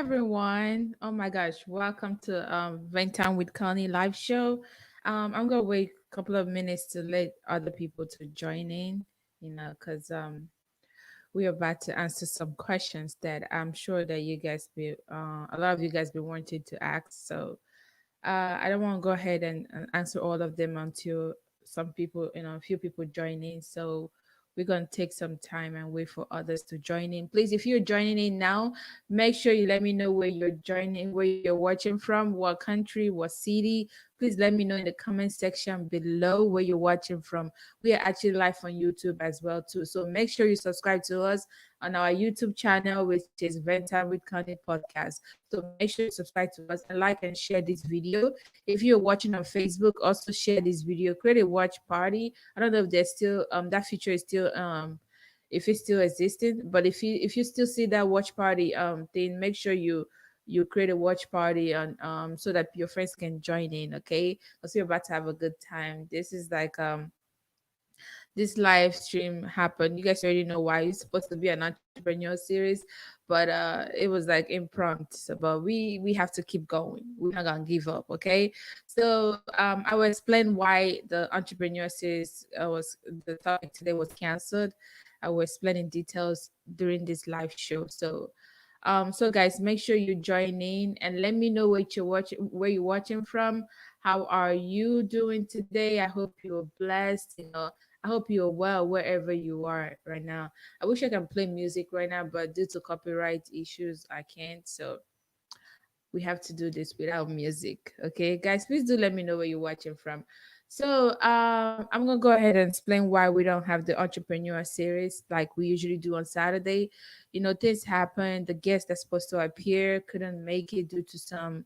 everyone. Oh my gosh, welcome to Vent Time with Connie live show. I'm gonna wait a couple of minutes to let other people to join in, because we're about to answer some questions that I'm sure that you guys be a lot of you guys be wanting to ask. So I don't want to go ahead and answer all of them until some people, a few people join in. So we're going to take some time and wait for others to join in. Please, if you're joining in now, make sure you let me know where you're joining, where you're watching from, what country, what city. Please let me know in the comment section below where you're watching from. We are actually live on YouTube as well too. So make sure you subscribe to us on our YouTube channel, which is Venta with Connie Podcast. So make sure you subscribe to us and like and share this video. If you're watching on Facebook, also share this video. Create a watch party. I don't know if there's still that feature is still if it's still existing, but if you still see that watch party thing, make sure you create a watch party on so that your friends can join in, okay? Because we're about to have a good time. This is like this live stream happened. You guys already know why it's supposed to be an entrepreneur series, but it was like impromptu. So, but we have to keep going. We're not gonna give up, okay? So I will explain why the entrepreneur series was the topic today was canceled. I will explain in details during this live show. So guys, make sure you join in and let me know what you're watching, where you're watching from. How are you doing today? I hope you're blessed. I hope you're well wherever you are right now. I wish I can play music right now, but due to copyright issues, I can't. So we have to do this without music. Okay, guys, please do let me know where you're watching from. So I'm gonna go ahead and explain why we don't have the entrepreneur series like we usually do on Saturday. Things happen. The guest that's supposed to appear couldn't make it due to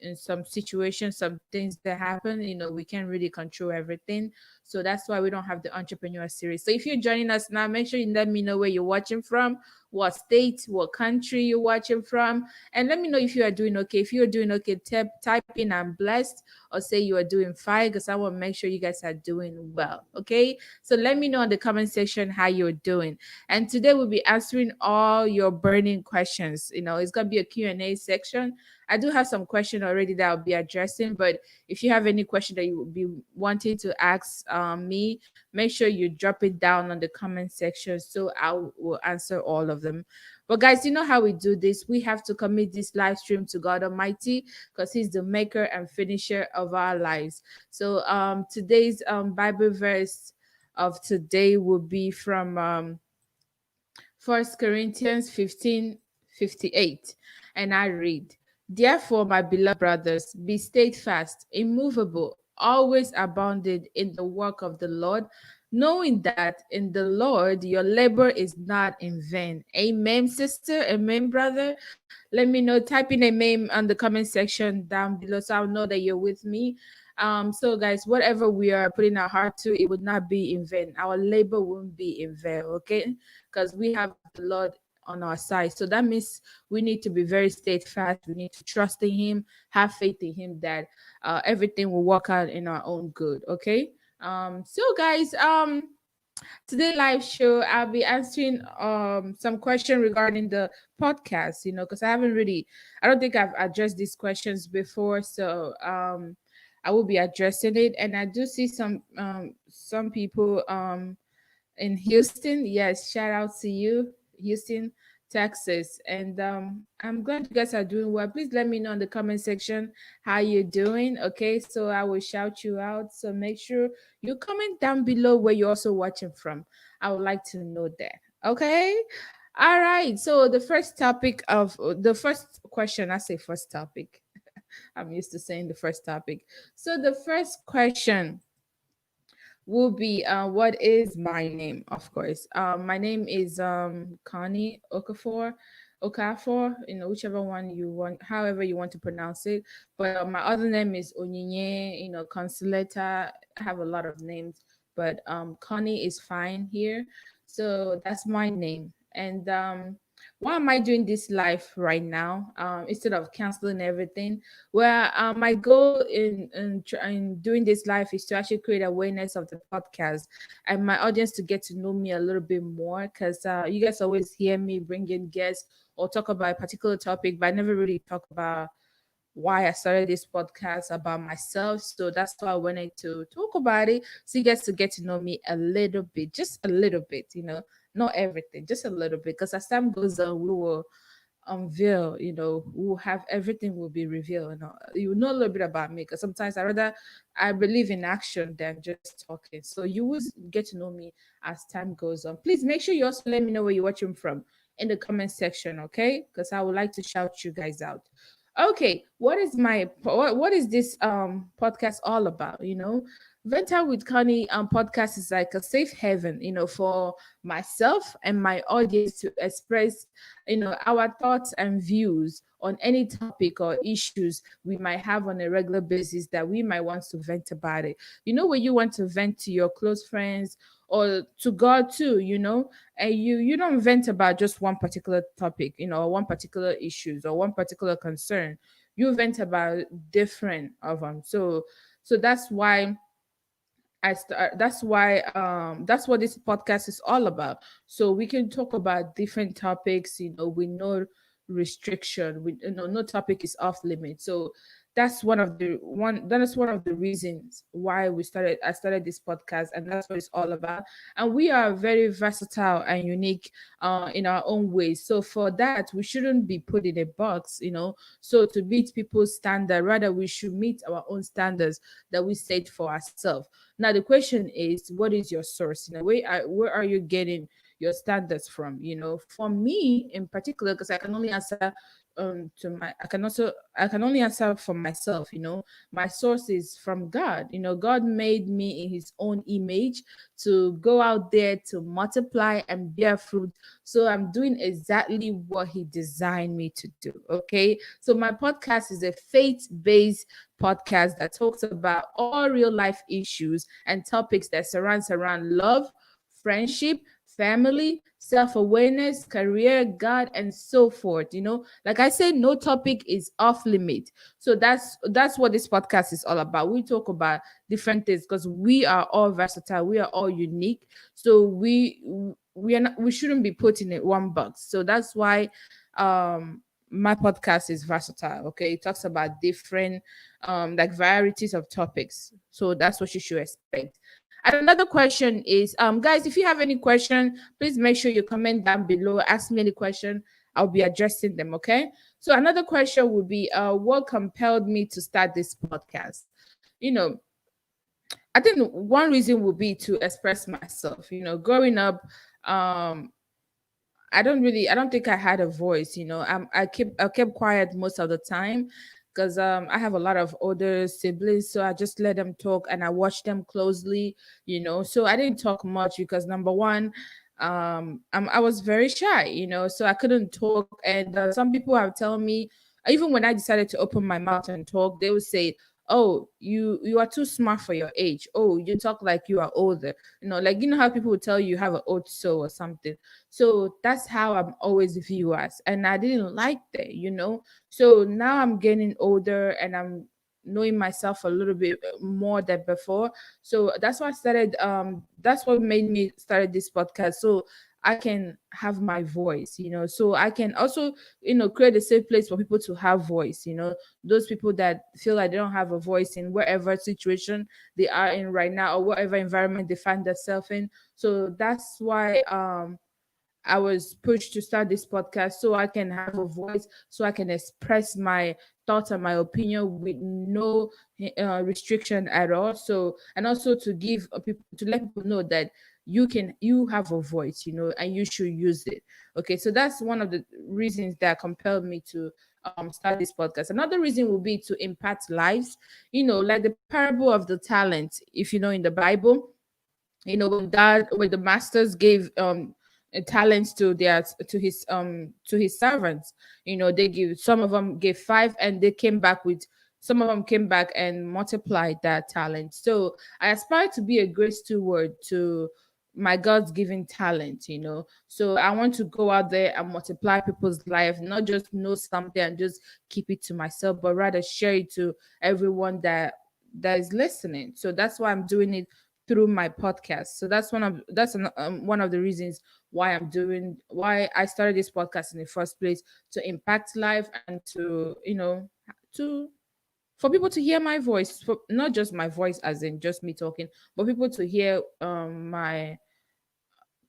in some situations, some things that happen. We can't really control everything. So that's why we don't have the entrepreneur series. So if you're joining us now, make sure you let me know where you're watching from, what state, what country you're watching from, and let me know if you are doing okay. If you're doing okay, type in "I'm blessed" or say you are doing fine, because I want to make sure you guys are doing well. Okay, so let me know in the comment section how you're doing. And today we'll be answering all your burning questions. It's gonna be a Q&A section. I do have some question already that I'll be addressing, but if you have any question that you would be wanting to ask me, make sure you drop it down on the comment section so I will answer all of them. But guys, you know how we do this. We have to commit this live stream to God Almighty because He's the maker and finisher of our lives. So today's Bible verse of today will be from 1 Corinthians 15:58, and I read, "Therefore, my beloved brothers, be steadfast, immovable, always abounded in the work of the Lord, knowing that in the Lord your labor is not in vain." Amen, sister. Amen, brother. Let me know. Type in amen on the comment section down below so I'll know that you're with me. So guys, whatever we are putting our heart to, it would not be in vain. Our labor won't be in vain, okay? Because we have the Lord on our side. So that means we need to be very steadfast. We need to trust in Him, have faith in Him that everything will work out in our own good. Okay. So guys, today live show I'll be answering some question regarding the podcast. Because I don't think I've addressed these questions before. So I will be addressing it, and I do see some people in Houston. Yes, shout out to you, Houston, Texas. And I'm glad you guys are doing well. Please let me know in the comment section how you're doing. Okay, so I will shout you out. So make sure you comment down below where you're also watching from. I would like to know that. Okay. All right. So the first question, I say first topic. I'm used to saying the first topic. So the first question will be what is my name? Of course, my name is Connie Okafor, whichever one you want, however you want to pronounce it. But my other name is Onyinye, Consolata. I have a lot of names, but Connie is fine here. So that's my name. And why am I doing this live right now, instead of canceling everything? Well, my goal in doing this live is to actually create awareness of the podcast and my audience to get to know me a little bit more, because you guys always hear me bring in guests or talk about a particular topic, but I never really talk about why I started this podcast, about myself. So that's why I wanted to talk about it. So you guys to get to know me a little bit, just a little bit, not everything, just a little bit. Because as time goes on, we will unveil, we'll have everything will be revealed. You know a little bit about me, because sometimes I believe in action than just talking. So you will get to know me as time goes on. Please make sure you also let me know where you're watching from in the comment section, okay? Because I would like to shout you guys out. Okay, what is this podcast all about? Venture with Connie podcast is like a safe haven, for myself and my audience to express, our thoughts and views on any topic or issues we might have on a regular basis that we might want to vent about it. When you want to vent to your close friends or to God too, and you don't vent about just one particular topic, or one particular issues or one particular concern. You vent about different of them. So that's what this podcast is all about. So we can talk about different topics, with no restriction, with no topic is off limit. So that is one of the reasons why I started this podcast, and that's what it's all about. And we are very versatile and unique in our own ways. So for that, we shouldn't be put in a box, so to meet people's standard, rather we should meet our own standards that we set for ourselves. Now the question is, what is your source? Where are you getting your standards from? For me in particular, because I can only answer for myself. My source is from God. God made me in His own image to go out there to multiply and bear fruit. So I'm doing exactly what He designed me to do. Okay, so my podcast is a faith-based podcast that talks about all real life issues and topics that surrounds around love, friendship, family, self-awareness, career, God, and so forth. Like I said, no topic is off limit. So that's what this podcast is all about. We talk about different things because we are all versatile, we are all unique. So we shouldn't be put in it one box. So that's why my podcast is versatile. Okay, it talks about different like varieties of topics. So that's what you should expect. And another question is, guys, if you have any question, please make sure you comment down below. Ask me any question. I'll be addressing them. Okay. So another question would be, what compelled me to start this podcast? You know, I think one reason would be to express myself. Growing up, um, I don't think I had a voice. I kept quiet most of the time because I have a lot of older siblings, so I just let them talk and I watch them closely. So I didn't talk much because number one, I was very shy. So I couldn't talk. And some people have told me, even when I decided to open my mouth and talk, they would say, "Oh, you are too smart for your age. Oh, you talk like you are older." Like how people would tell you have an old soul or something. So that's how I'm always viewed as. And I didn't like that. So now I'm getting older and I'm knowing myself a little bit more than before. So that's what made me started this podcast. So I can have my voice, so I can also, create a safe place for people to have voice, those people that feel like they don't have a voice in wherever situation they are in right now or whatever environment they find themselves in. So that's why I was pushed to start this podcast so I can have a voice, so I can express my thoughts and my opinion with no restriction at all. So, and also to give people, to let people know that you have a voice, and you should use it. Okay, so that's one of the reasons that compelled me to start this podcast. Another reason will be to impact lives, like the parable of the talent, if you know in the Bible. When the masters gave talents to his servants. They give, some of them gave five, and some of them came back and multiplied that talent. So I aspire to be a great steward to my God's given talent, you know. So I want to go out there and multiply people's life, not just know something and just keep it to myself, but rather share it to everyone that is listening. So that's why I'm doing it through my podcast. So one of the reasons why I started this podcast in the first place, to impact life and to, to for people to hear my voice, for not just my voice as in just me talking, but people to hear my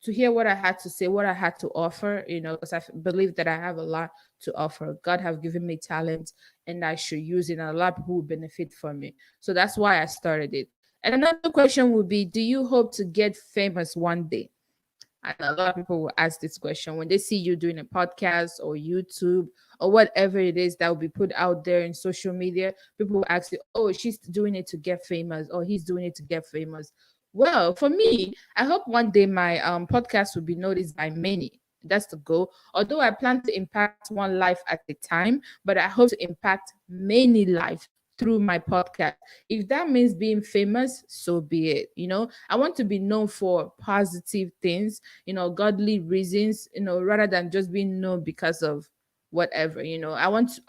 to hear what I had to say, what I had to offer, because believe that I have a lot to offer. God have given me talent and I should use it, and a lot of people will benefit from it. So that's why I started it. And another question would be, do you hope to get famous one day? And a lot of people will ask this question when they see you doing a podcast or YouTube or whatever it is that will be put out there in social media. People will ask you, oh, she's doing it to get famous, or he's doing it to get famous. Well, for me, I hope one day my podcast will be noticed by many. That's the goal. Although I plan to impact one life at a time, but I hope to impact many lives through my podcast. If that means being famous, so be it. I want to be known for positive things, godly reasons, rather than just being known because of whatever. I want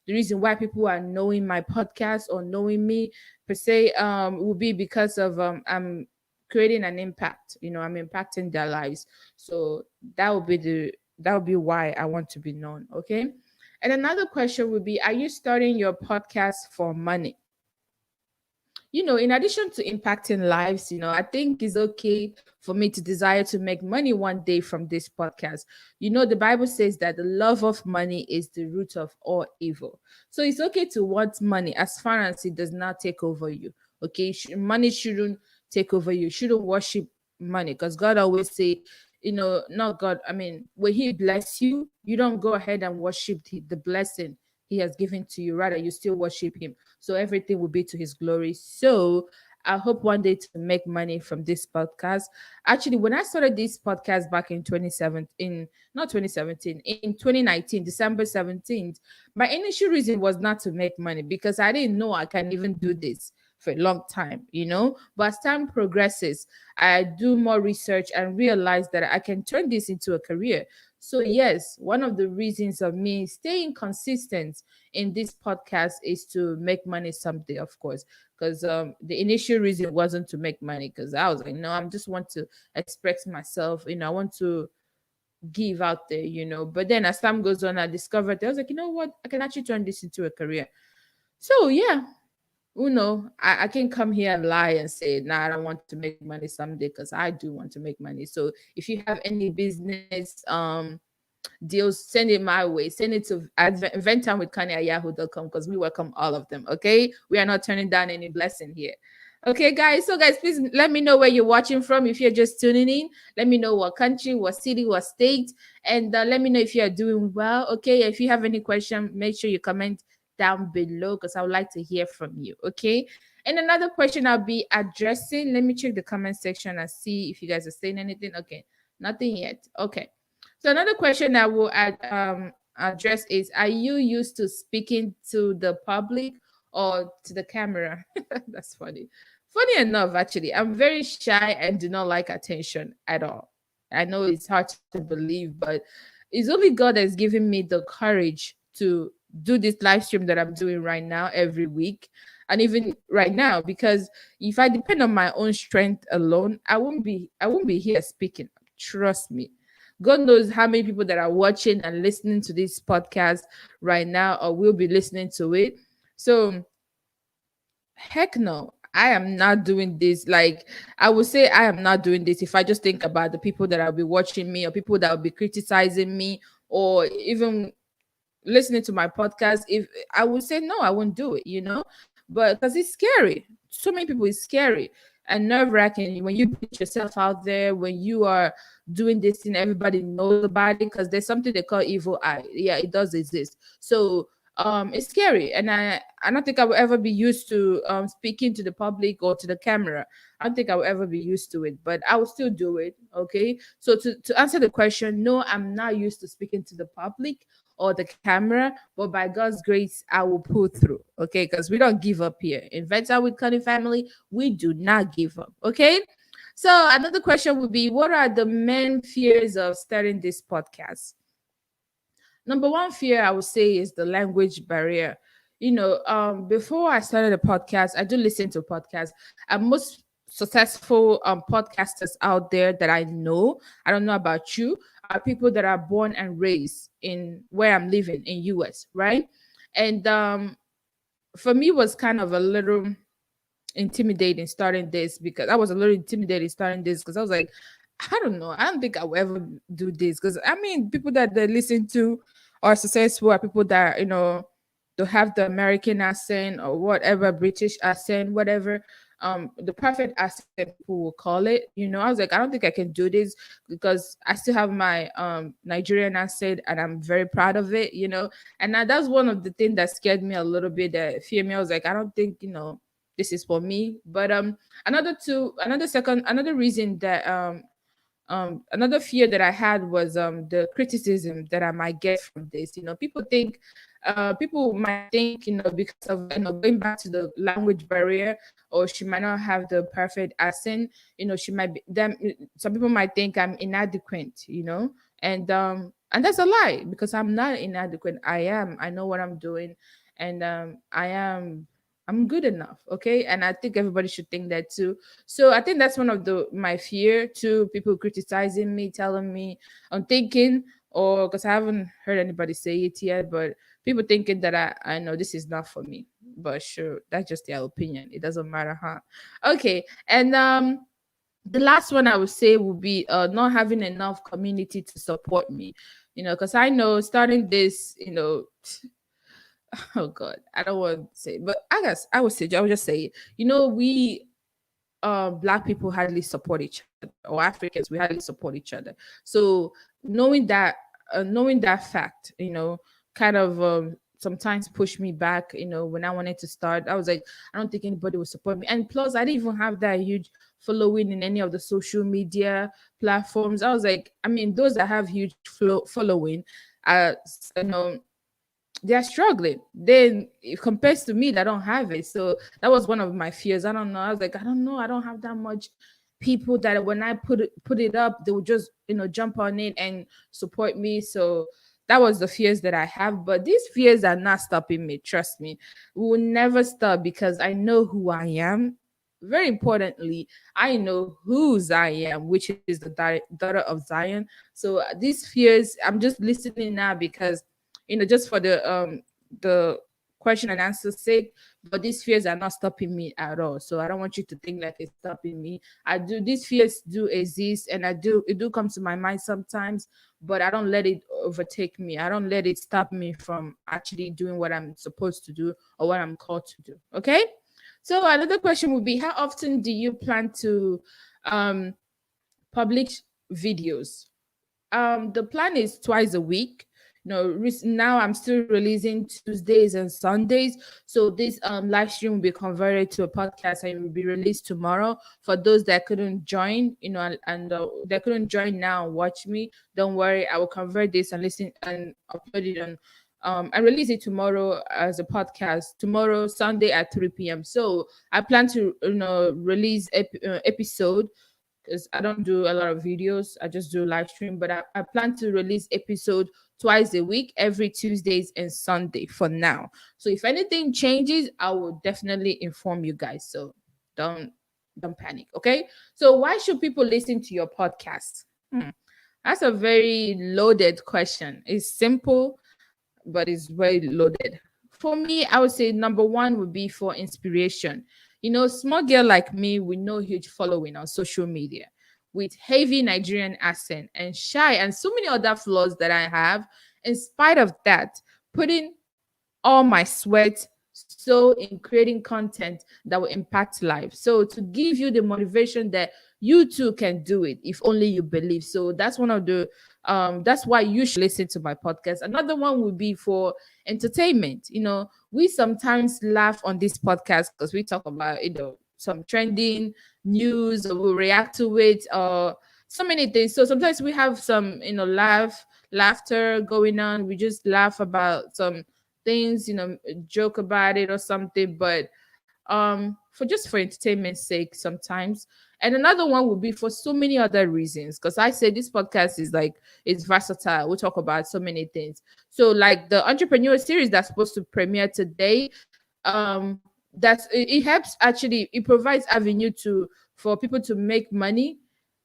the reason why people are knowing my podcast or knowing me per se will be because of I'm creating an impact. I'm impacting their lives. So that would be why I want to be known. Okay. And another question would be, are you starting your podcast for money? In addition to impacting lives, I think it's okay for me to desire to make money one day from this podcast. The Bible says that the love of money is the root of all evil. So it's okay to want money as far as it does not take over you. Okay. Money shouldn't take over you. You shouldn't worship money, because God always say, not God. I mean, when He bless you, you don't go ahead and worship the blessing He has given to you. Rather, you still worship Him, so everything will be to His glory. So I hope one day to make money from this podcast. Actually, when I started this podcast back in 2017, not 2017, in 2019, December 17th, my initial reason was not to make money, because I didn't know I can even do this for a long time. But as time progresses, I do more research and realize that I can turn this into a career. So yes, one of the reasons of me staying consistent in this podcast is to make money someday, of course. Because the initial reason wasn't to make money, because I was like, no, I just want to express myself. I want to give out there. But then as time goes on, I discovered that I was like, you know what, I can actually turn this into a career. So yeah, I can come here and lie and say, nah, I don't want to make money someday, because I do want to make money. So if you have any business deals, send it my way. Send it to eventtimewithconnie@yahoo.com, because we welcome all of them. Okay. We are not turning down any blessing here. Okay, guys. So, guys, please let me know where you're watching from. If you're just tuning in, let me know what country, what city, what state, and let me know if you are doing well. Okay. If you have any question, make sure you comment down below, because I would like to hear from you. Okay. And another question I'll be addressing. Let me check the comment section and see if you guys are saying anything. Okay. Nothing yet. Okay. So another question I will address is: are you used to speaking to the public or to the camera? That's funny. Funny enough, actually, I'm very shy and do not like attention at all. I know it's hard to believe, but it's only God that's given me the courage to do this live stream that I'm doing right now every week, and even right now, because if I depend on my own strength alone, I won't be here speaking. Trust me. God knows how many people that are watching and listening to this podcast right now, or will be listening to it. So, heck no, I am not doing this. Like, I would say I am not doing this if I just think about the people that will be watching me, or people that will be criticizing me, or even listening to my podcast. If I would say no, I won't do it. But because it's scary. So many people, it's scary and nerve-wracking when you put yourself out there, when you are doing this thing, everybody knows about it, because there's something they call evil eye. Yeah, it does exist. So it's scary, and I don't think I will ever be used to speaking to the public or to the camera. I don't think I will ever be used to it, but I will still do it. Okay. So to answer the question, no, I'm not used to speaking to the public or the camera, but by God's grace, I will pull through. Okay, because we don't give up here. In Venture with Connie family, we do not give up. Okay. So another question would be, what are the main fears of starting this podcast? Number one fear I would say is the language barrier. Before I started a podcast, I do listen to podcasts. And most successful podcasters out there that I know, I don't know about you, are people that are born and raised in where I'm living in US, right? And for me was kind of a little intimidating starting this, because I was a little intimidated starting this because I was like, I don't know, I don't think I will ever do this, because I mean, people that they listen to are successful, are people that to have the American accent or whatever, British accent, whatever, the perfect accent people will call it. I was like, I don't think I can do this, because I still have my Nigerian accent and I'm very proud of it. And that's one of the things that scared me a little bit, that fear me. I was like, I don't think this is for me. But another reason that another fear that I had was the criticism that I might get from this. People might think, because of going back to the language barrier, or she might not have the perfect accent. She might be them. Some people might think I'm inadequate. And that's a lie, because I'm not inadequate. I know what I'm doing, and I'm good enough. Okay. And I think everybody should think that too. So I think that's one of the my fear too. People criticizing me, telling me I'm thinking, or because I haven't heard anybody say it yet, but people thinking that I know this is not for me. But sure, that's just their opinion. It doesn't matter, huh? Okay. And the last one I would say would be not having enough community to support me. Because I know starting this, oh God, I don't want to say, but I guess I would just say it. We black people hardly support each other, or Africans, we hardly support each other. So knowing that knowing that fact, kind of sometimes push me back. When I wanted to start, I was like, I don't think anybody will support me. And plus, I didn't even have that huge following in any of the social media platforms. I was like, I mean, those that have huge following, uh you know they're struggling. Then it compares to me that don't have it. So that was one of my fears. I don't know. I was like, I don't know. I don't have that much people that when I put it up, they would just jump on it and support me. So that was the fears that I have. But these fears are not stopping me. Trust me, we will never stop, because I know who I am. Very importantly, I know whose I am, which is the daughter of Zion. So these fears, I'm just listening now because just for the question and answer sake. But these fears are not stopping me at all. So I don't want you to think like it's stopping me. I do These fears do exist, and it do come to my mind sometimes, but I don't let it overtake me. I don't let it stop me from actually doing what I'm supposed to do, or what I'm called to do. Okay. So another question would be, how often do you plan to um publish videos? The plan is twice a week. Now I'm still releasing Tuesdays and Sundays. So this live stream will be converted to a podcast, and it will be released tomorrow. For those that couldn't join, and that couldn't join now and watch me, don't worry, I will convert this and listen and upload it on and release it tomorrow as a podcast, tomorrow Sunday at 3 p.m. So I plan to release episode, because I don't do a lot of videos. I just do live stream, but I plan to release episode twice a week, every Tuesdays and Sunday for now. So if anything changes, I will definitely inform you guys. So don't don't panic, okay? So why should people listen to your podcast? That's a very loaded question. It's simple, but it's very loaded. For me, I would say number one would be for inspiration. Small girl like me with no huge following on social media, with heavy Nigerian accent and shy and so many other flaws that I have. In spite of that, putting all my sweat so in creating content that will impact life. So to give you the motivation that you too can do it if only you believe. So that's one of the that's why you should listen to my podcast. Another one would be for entertainment. We sometimes laugh on this podcast because we talk about some trending news, or we react to it, or so many things. So sometimes we have some laughter going on. We just laugh about some things, joke about it or something. But for entertainment's sake sometimes. And another one would be for so many other reasons. Because I say this podcast is like it's versatile. We talk about so many things. So like the entrepreneur series that's supposed to premiere today, that's it helps actually, it provides avenue to for people to make money,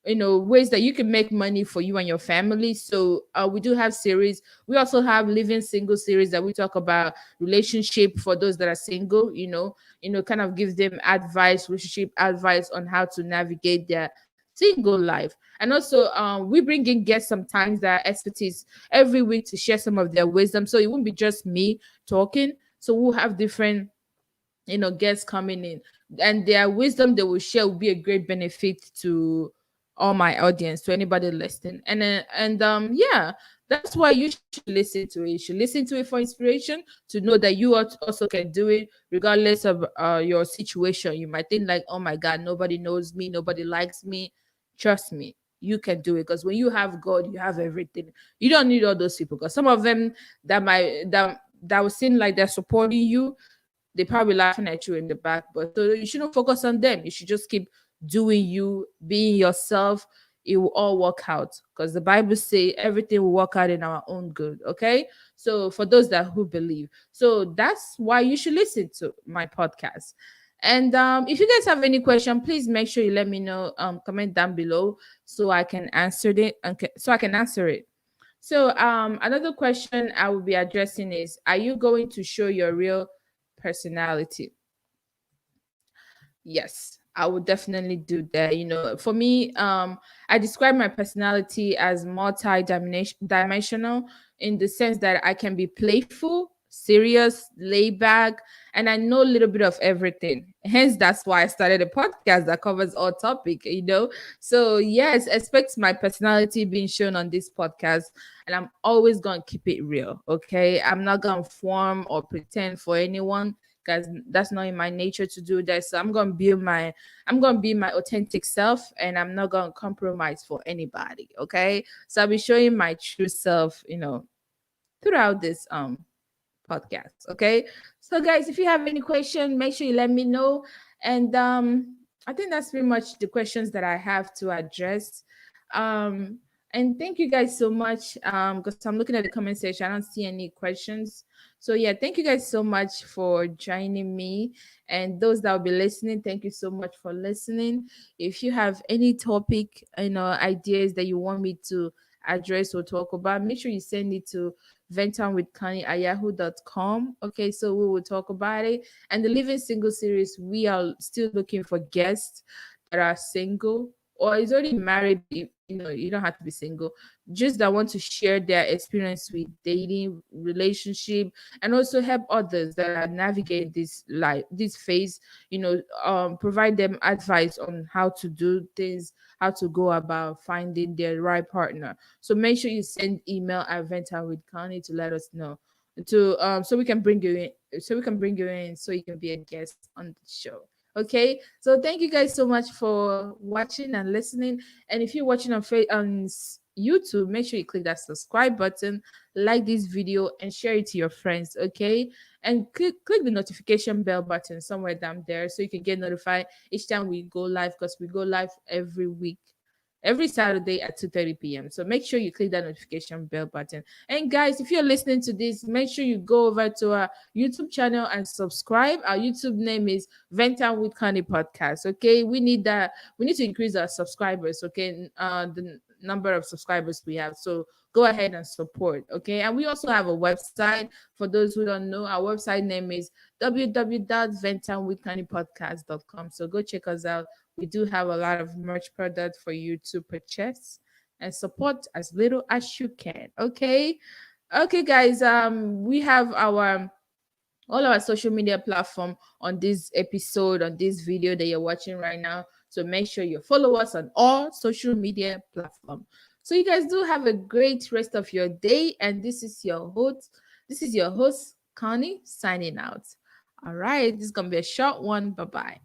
ways that you can make money for you and your family. So we do have series. We also have living single series that we talk about relationship for those that are single, kind of give them advice, relationship advice on how to navigate their single life. And also we bring in guests sometimes that are expertise every week to share some of their wisdom, so it won't be just me talking. So we'll have different guests coming in, and their wisdom they will share will be a great benefit to all my audience, to anybody listening. And yeah, that's why you should listen to it. You should listen to it for inspiration, to know that you also can do it regardless of your situation. You might think like, oh my god, nobody knows me, nobody likes me. Trust me, you can do it, because when you have God, you have everything. You don't need all those people, because some of them that will seem like they're supporting you, they probably laughing at you in the back. But so you shouldn't focus on them. You should just keep doing you, being yourself. It will all work out, because the Bible say everything will work out in our own good. Okay, so for those that who believe, so that's why you should listen to my podcast. And if you guys have any question, please make sure you let me know. Comment down below so I can answer it. So I can answer it. So another question I will be addressing is: are you going to show your real personality? Yes, I would definitely do that. For me, I describe my personality as multi-dimensional, in the sense that I can be playful, serious, laid back, and I know a little bit of everything. Hence, that's why I started a podcast that covers all topic. So yes, expect my personality being shown on this podcast, and I'm always gonna keep it real. Okay, I'm not gonna form or pretend for anyone, because that's not in my nature to do that. So I'm gonna be my authentic self, and I'm not gonna compromise for anybody. Okay. So I'll be showing my true self, throughout this podcast. Okay. So guys, if you have any question, make sure you let me know. And I think that's pretty much the questions that I have to address. Um and thank you guys so much. Because I'm looking at the comment section, I don't see any questions. So yeah, thank you guys so much for joining me. And those that will be listening, thank you so much for listening. If you have any topic, ideas that you want me to address or talk about, make sure you send it to ventonwithconnie@yahoo.com. Okay, so we will talk about it. And the Living Single series, we are still looking for guests that are single or is already married. You don't have to be single, just that want to share their experience with dating, relationship, and also help others that are navigating this phase. Provide them advice on how to do things, how to go about finding their right partner. So make sure you send email at Venta with Connie to let us know, to so we can bring you in, so you can be a guest on the show. Okay, so thank you guys so much for watching and listening. And if you're watching on YouTube, make sure you click that subscribe button, like this video, and share it to your friends. Okay, and click the notification bell button somewhere down there, so you can get notified each time we go live, because we go live every week, every Saturday at 2:30 p.m. So make sure you click that notification bell button. And guys, if you're listening to this, make sure you go over to our YouTube channel and subscribe. Our YouTube name is Ventan with Connie Podcast. Okay, we need that. We need to increase our subscribers. Okay, the number of subscribers we have. So go ahead and support. Okay, and we also have a website. For those who don't know, our website name is www.ventanwithconniepodcast.com. So go check us out. We do have a lot of merch product for you to purchase and support as little as you can. Okay. Okay, guys. We have our all our social media platform on this episode, on this video that you're watching right now. So make sure you follow us on all social media platform. So you guys do have a great rest of your day. And this is your host. This is your host, Connie, signing out. All right. This is gonna be a short one. Bye bye.